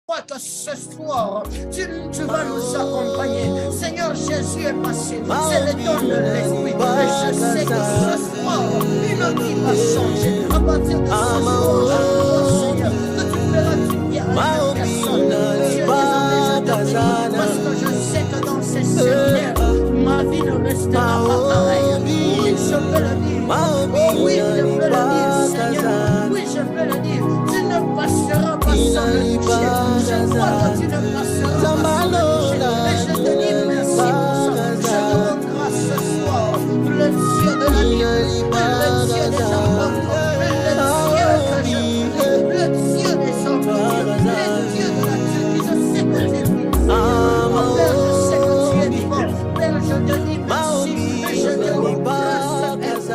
crois que ce soir, tu vas nous accompagner. Seigneur, Jésus est passé. C'est le don de l'Esprit. Et je sais que ce soir, une vie va changer. À partir de ce soir, je crois, Seigneur, que tu feras du bien à une personne. Dieu, parce que je sais que dans ces séminaires, ma vie ne restera pas pareille. Oui, je peux le dire. Oh oui, je peux le dire, Seigneur. Oui, je peux le dire. Tu ne passeras pas sans le toucher. Je crois que tu ne passeras pas sans le toucher. Et je te dis merci pour ça. Je te rends grâce ce soir. Le Dieu de la vie, le Dieu des apôtres, le Dieu que je prie, le Dieu des hommes, le Dieu de la Dieu qui je sais que tu es vivant. Oh Père, je sais que tu es vivant. Père, je te dis merci. Et je te rends grâce.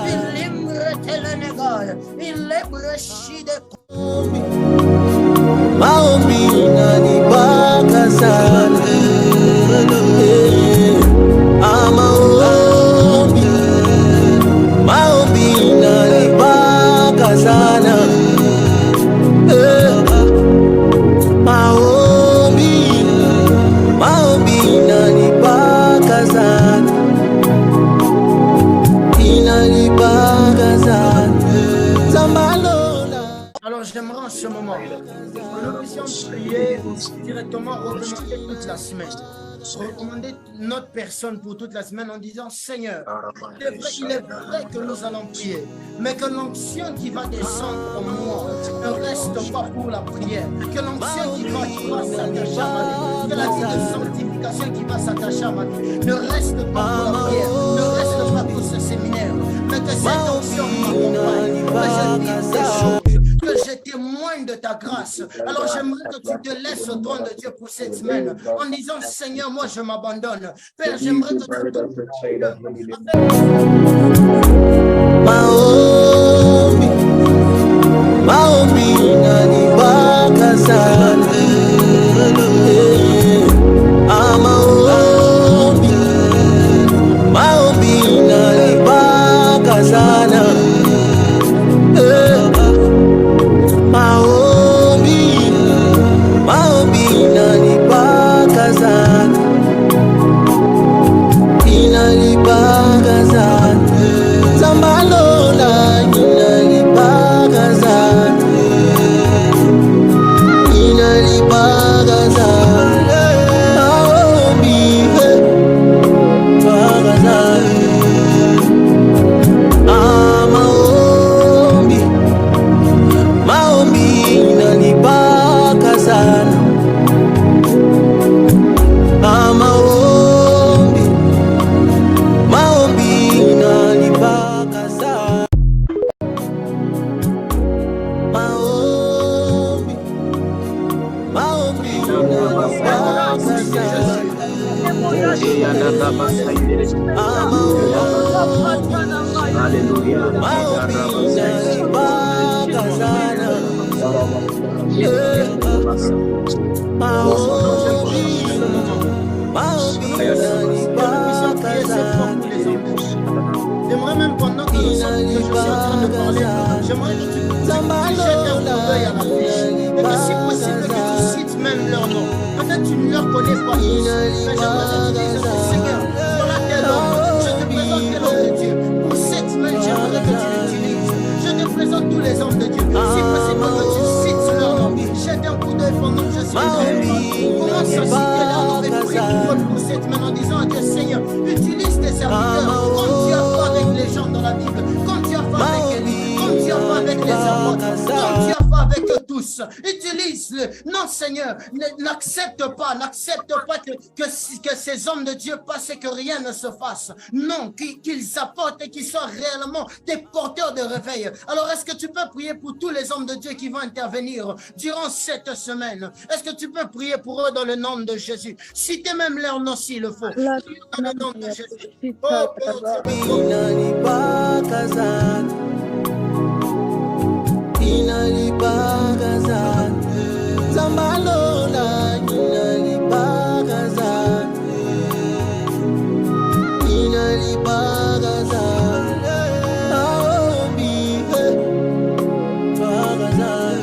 Il est brûché de maombi inanibaka sana, maombi inanibaka sana, maombi inanibaka sana, inanibaka sana. Alors j'aimerais en ce moment que nous puissions prier directement, recommander toute la semaine. Recommander notre personne pour toute la semaine en disant Seigneur, il est vrai que nous allons prier, mais que l'onction qui va descendre en moi ne reste pas pour la prière, que l'onction qui va s'attacher à ma vie, que la vie de sanctification qui va s'attacher à ma vie ne reste pas pour la prière, ne reste pas pour ce séminaire, mais que cette onction m'accompagne, que je vive des choses, que je témoigne de ta grâce. Alors j'aimerais que tu te laisses au trône de Dieu pour cette semaine en disant Seigneur, moi je m'abandonne. Père, j'aimerais que tu te maombi inanibaka sana, maombi inanibaka sana, maombi inanibaka sana, inanibaka sana, zambalola inanibaka sana, inanibaka sana, maombi baka sana, maombi inanibaka sana, maombi inanibaka sana, maombi inanibaka sana, Hallelujah. J'aimerais même pendant que je suis en train de parler, j'aimerais que tu jettes un coup d'œil à la fiche. Et que si possible que tu cites même leur nom. Peut-être tu ne leur connais pas tous, mais j'aimerais que tu dises Seigneur, voilà tel homme, je te présente tel homme de Dieu. Pour cette semaine, j'aimerais que tu l'utilises. Je te présente tous les hommes de Dieu. Si possible que tu cites leur nom, jette un coup d'œil pendant que je suis en train de parler. Commence à citer leur nom et prie pour cette semaine en disant à Dieu Seigneur, utilise tes serviteurs comme tu as fait avec les gens dans la Bible, comme tu as fait avec Élie, comme tu as fait avec les apôtres, comme tu as fait avec eux tous. Utilise-le. Non, Seigneur, n'accepte pas que ces hommes de Dieu passent et que rien ne se fasse. Non, qu'ils apportent et qu'ils soient réellement des porteurs de réveil. Alors, est-ce que tu peux prier pour tous les hommes de Dieu qui vont intervenir durant cette semaine? Est-ce que tu peux prier pour eux dans le nom de Jésus? Citez même leur nom s'il le faut. Dans le nom de Jésus. Oh, inanibaka sana, inanibaka sana, zambalola inanibaka sana, inanibaka sana, maombi baka sana,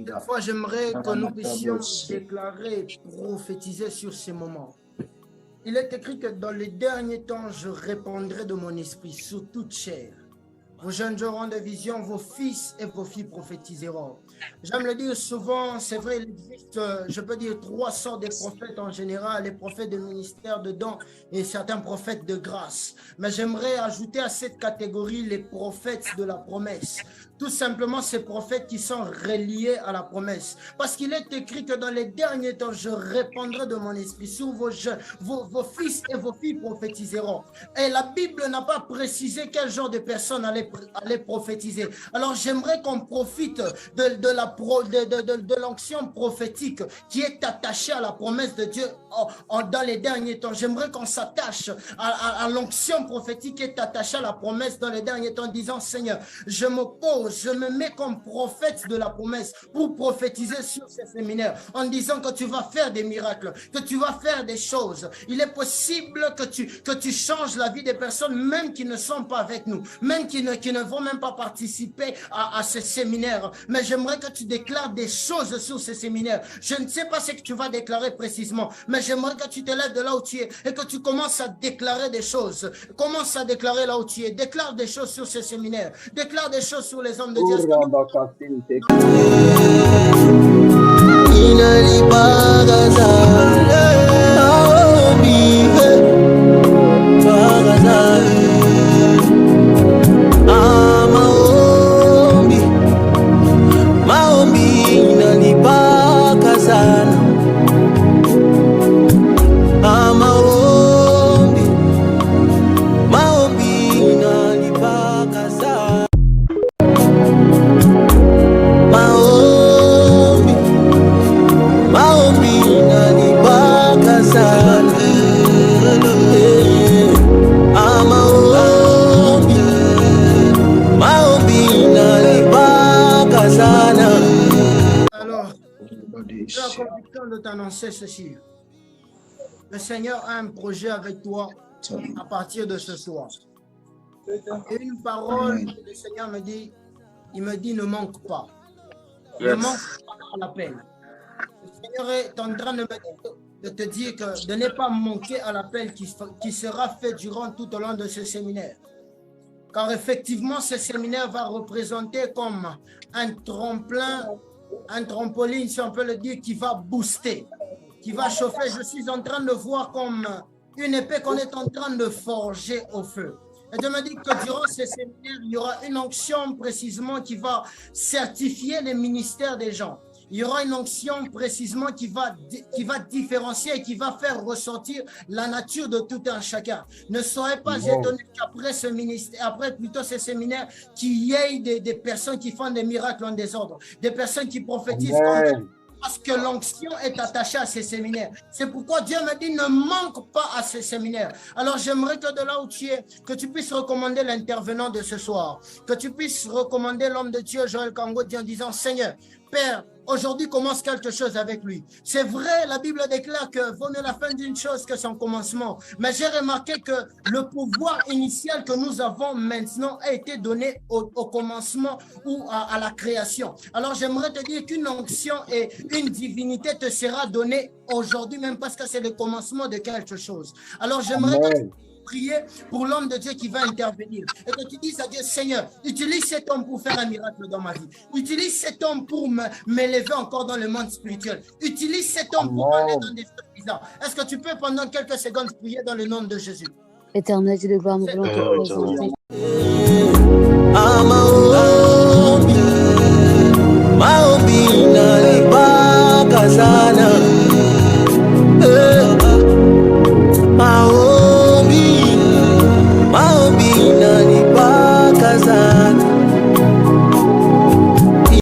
Parfois, j'aimerais que nous puissions déclarer, prophétiser sur ces moments. Il est écrit que dans les derniers temps, je répandrai de mon esprit sur toute chair. Vos jeunes auront des visions, vos fils et vos filles prophétiseront. J'aime le dire souvent, c'est vrai, il existe, je peux dire, 3 sortes de prophètes en général, les prophètes de ministère de dons et certains prophètes de grâce. Mais j'aimerais ajouter à cette catégorie les prophètes de la promesse. Tout simplement ces prophètes qui sont reliés à la promesse. Parce qu'il est écrit que dans les derniers temps, je répandrai de mon esprit sur vos jeunes, vos fils et vos filles prophétiseront. Et la Bible n'a pas précisé quel genre de personnes allaient prophétiser. Alors j'aimerais qu'on profite de l'onction prophétique qui est attachée à la promesse de Dieu dans les derniers temps. J'aimerais qu'on s'attache à l'onction prophétique qui est attachée à la promesse dans les derniers temps, disant Seigneur, je m'oppose, je me mets comme prophète de la promesse pour prophétiser sur ces séminaires en disant que tu vas faire des miracles, que tu vas faire des choses. Il est possible que tu changes la vie des personnes même qui ne sont pas avec nous, même qui ne vont même pas participer à ces séminaires. Mais j'aimerais que tu déclares des choses sur ces séminaires. Je ne sais pas ce que tu vas déclarer précisément, mais j'aimerais que tu te lèves de là où tu es et que tu commences à déclarer des choses. Commence à déclarer là où tu es. Déclare des choses sur ces séminaires. Déclare des choses sur les hommes de Dieu. De t'annoncer ceci. Le Seigneur a un projet avec toi à partir de ce soir. Et une parole que le Seigneur me dit, il me dit ne manque pas. Ne manque pas à l'appel. Le Seigneur est en train de te dire que de ne pas manquer à l'appel qui sera fait durant tout au long de ce séminaire. Car effectivement, ce séminaire va représenter comme un tremplin, un trampoline, si on peut le dire, qui va booster, qui va chauffer. Je suis en train de voir comme une épée qu'on est en train de forger au feu. Et Dieu me dit que durant ce séminaire, il y aura une onction précisément qui va certifier les ministères des gens. Il y aura une onction précisément qui va différencier et qui va faire ressortir la nature de tout un chacun. Ne soyez pas étonnés qu'après ce ministère, après plutôt ce séminaire, qu'il y ait des personnes qui font des miracles en désordre, des personnes qui prophétisent parce que l'onction est attachée à ces séminaires. C'est pourquoi Dieu me dit ne manque pas à ces séminaires. Alors j'aimerais que de là où tu es, que tu puisses recommander l'intervenant de ce soir, que tu puisses recommander l'homme de Dieu, Joël Kangodi, en disant Seigneur, Père, aujourd'hui commence quelque chose avec lui. C'est vrai, la Bible déclare que vaut mieux la fin d'une chose que son commencement. Mais j'ai remarqué que le pouvoir initial que nous avons maintenant a été donné au commencement ou à la création. Alors j'aimerais te dire qu'une onction et une divinité te sera donnée aujourd'hui même parce que c'est le commencement de quelque chose. Alors j'aimerais prier pour l'homme de Dieu qui va intervenir et que tu dises à Dieu, Seigneur, utilise cet homme pour faire un miracle dans ma vie. Utilise cet homme pour m'élever encore dans le monde spirituel. Utilise cet homme pour aller dans des choses bizarres. Est-ce que tu peux pendant quelques secondes prier dans le nom de Jésus? Éternel Dieu de gloire, nous voulons te présenter. Maombi